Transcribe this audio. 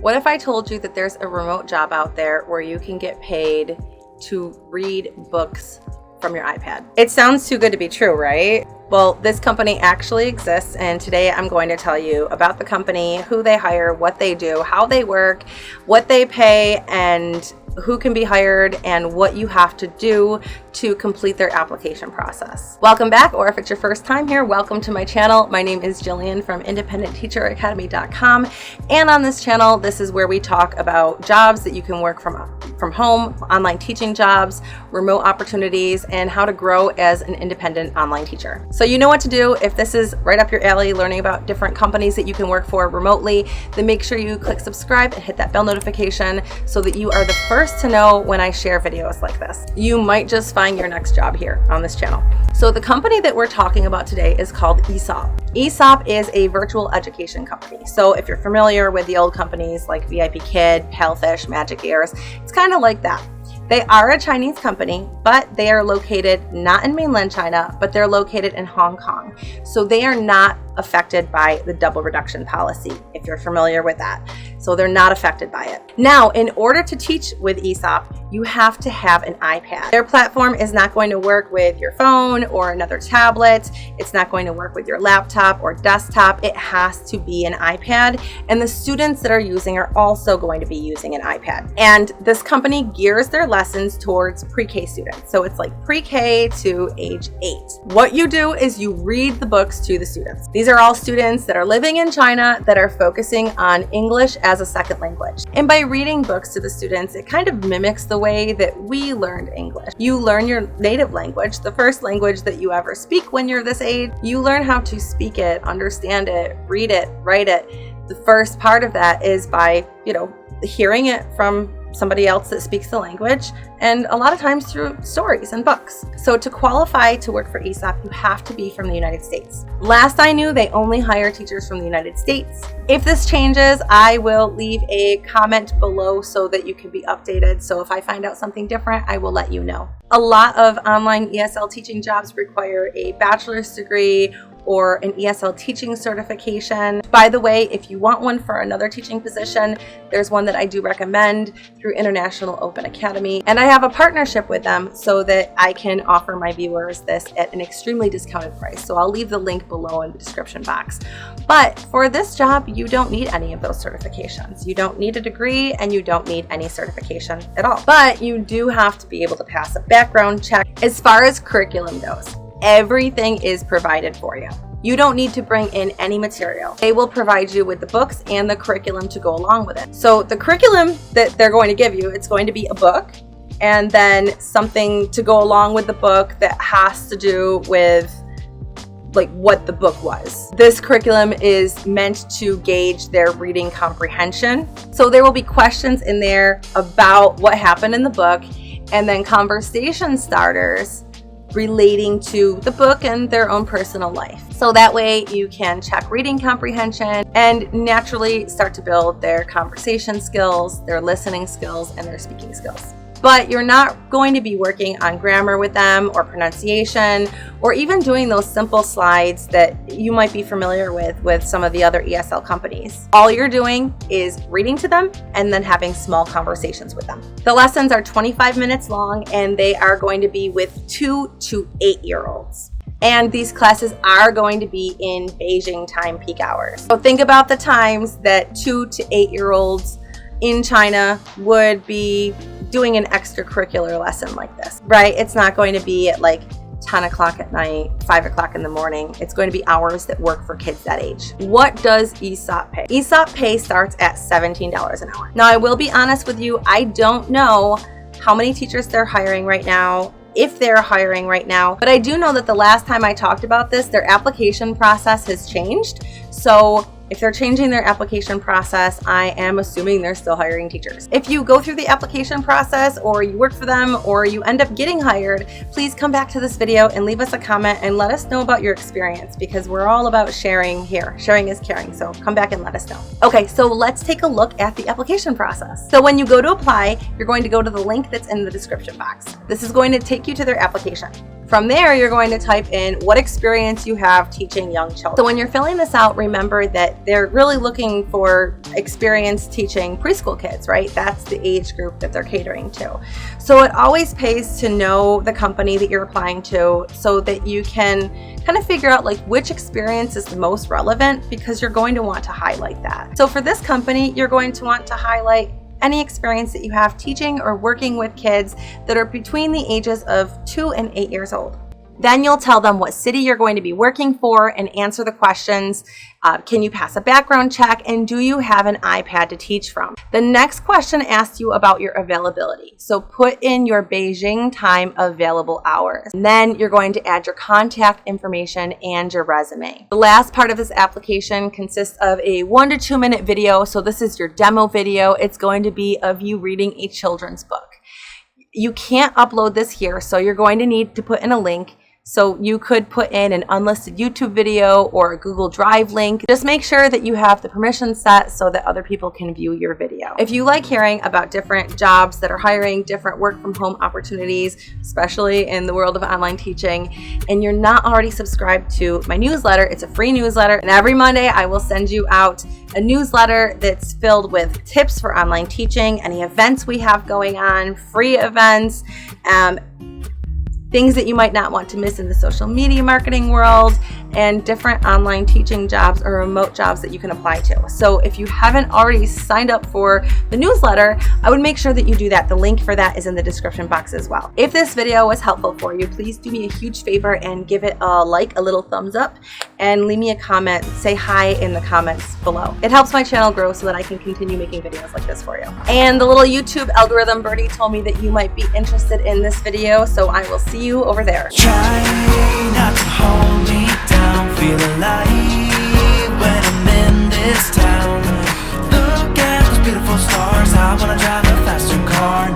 What if I told you that there's a remote job out there where you can get paid to read books from your iPad? It sounds too good to be true, right? Well, this company actually exists, and today I'm going to tell you about the company, who they hire, what they do, how they work, what they pay, and who can be hired, and what you have to do to complete their application process. Welcome back, or if it's your first time here, welcome to my channel. My name is Jillian from IndependentTeacherAcademy.com, and on this channel, this is where we talk about jobs that you can work from home, online teaching jobs, remote opportunities, and how to grow as an independent online teacher. So you know what to do. If this is right up your alley, learning about different companies that you can work for remotely, then make sure you click subscribe and hit that bell notification so that you are the first to know when I share videos like this. You might just find your next job here on this channel. So the company that we're talking about today is called Aesop. Aesop is a virtual education company. So if you're familiar with the old companies like VIP Kid, Palefish, Magic Ears, it's kind of like that. They are a Chinese company, but they are located not in mainland China, but they're located in Hong Kong. So they are not affected by the double reduction policy, if you're familiar with that. So they're not affected by it. Now, in order to teach with Aesop, you have to have an iPad. Their platform is not going to work with your phone or another tablet. It's not going to work with your laptop or desktop. It has to be an iPad. And the students that are using are also going to be using an iPad. And this company gears their lessons towards pre-K students. So it's like pre-K to age 8. What you do is you read the books to the students. These are all students that are living in China that are focusing on English as a second language. And by reading books to the students, it kind of mimics the way that we learned English. You learn your native language, the first language that you ever speak when you're this age. You learn how to speak it, understand it, read it, write it. The first part of that is by, hearing it from somebody else that speaks the language, and a lot of times through stories and books. So to qualify to work for Aesop, you have to be from the United States. Last I knew, they only hire teachers from the United States. If this changes, I will leave a comment below so that you can be updated. So if I find out something different, I will let you know. A lot of online ESL teaching jobs require a bachelor's degree or an ESL teaching certification. By the way, if you want one for another teaching position, there's one that I do recommend through International Open Academy. And I have a partnership with them so that I can offer my viewers this at an extremely discounted price. So I'll leave the link below in the description box. But for this job, you don't need any of those certifications. You don't need a degree and you don't need any certification at all. But you do have to be able to pass a background check. As far as curriculum goes, everything is provided for you. You don't need to bring in any material. They will provide you with the books and the curriculum to go along with it. So the curriculum that they're going to give you, it's going to be a book and then something to go along with the book that has to do with like what the book was. This curriculum is meant to gauge their reading comprehension. So there will be questions in there about what happened in the book and then conversation starters relating to the book and their own personal life. So that way you can check reading comprehension and naturally start to build their conversation skills, their listening skills, and their speaking skills. But you're not going to be working on grammar with them or pronunciation or even doing those simple slides that you might be familiar with some of the other ESL companies. All you're doing is reading to them and then having small conversations with them. The lessons are 25 minutes long and they are going to be with 2 to 8-year-olds. And these classes are going to be in Beijing time peak hours. So think about the times that 2 to 8-year-olds in China would be doing an extracurricular lesson like this, right? It's not going to be at like 10 o'clock at night, 5 o'clock in the morning. It's going to be hours that work for kids that age. What does Aesop pay? Aesop pay starts at $17 an hour. Now, I will be honest with you, I don't know how many teachers they're hiring right now, if they're hiring right now, but I do know that the last time I talked about this, their application process has changed. So if they're changing their application process, I am assuming they're still hiring teachers. If you go through the application process or you work for them or you end up getting hired, please come back to this video and leave us a comment and let us know about your experience because we're all about sharing here. Sharing is caring, so come back and let us know. Okay, so let's take a look at the application process. So when you go to apply, you're going to go to the link that's in the description box. This is going to take you to their application. From there, you're going to type in what experience you have teaching young children. So when you're filling this out, remember that they're really looking for experience teaching preschool kids, right? That's the age group that they're catering to. So it always pays to know the company that you're applying to so that you can kind of figure out like which experience is the most relevant, because you're going to want to highlight that. So for this company, you're going to want to highlight any experience that you have teaching or working with kids that are between the ages of 2 and 8 years old. Then you'll tell them what city you're going to be working for and answer the questions. Can you pass a background check? And do you have an iPad to teach from? The next question asks you about your availability. So put in your Beijing time available hours. And then you're going to add your contact information and your resume. The last part of this application consists of a 1 to 2 minute video. So this is your demo video. It's going to be of you reading a children's book. You can't upload this here, so you're going to need to put in a link. So you could put in an unlisted YouTube video or a Google Drive link. Just make sure that you have the permissions set so that other people can view your video. If you like hearing about different jobs that are hiring different work from home opportunities, especially in the world of online teaching, and you're not already subscribed to my newsletter, it's a free newsletter. And every Monday I will send you out a newsletter that's filled with tips for online teaching, any events we have going on, free events, things that you might not want to miss in the social media marketing world, and different online teaching jobs or remote jobs that you can apply to. So if you haven't already signed up for the newsletter, I would make sure that you do that. The link for that is in the description box as well. If this video was helpful for you, please do me a huge favor and give it a like, a little thumbs up, and leave me a comment. Say hi in the comments below. It helps my channel grow so that I can continue making videos like this for you. And the little YouTube algorithm birdie told me that you might be interested in this video, so I will see you over there. Try not to hold me down. Feel alive when I'm in this town. Look at those beautiful stars. I wanna drive a faster car.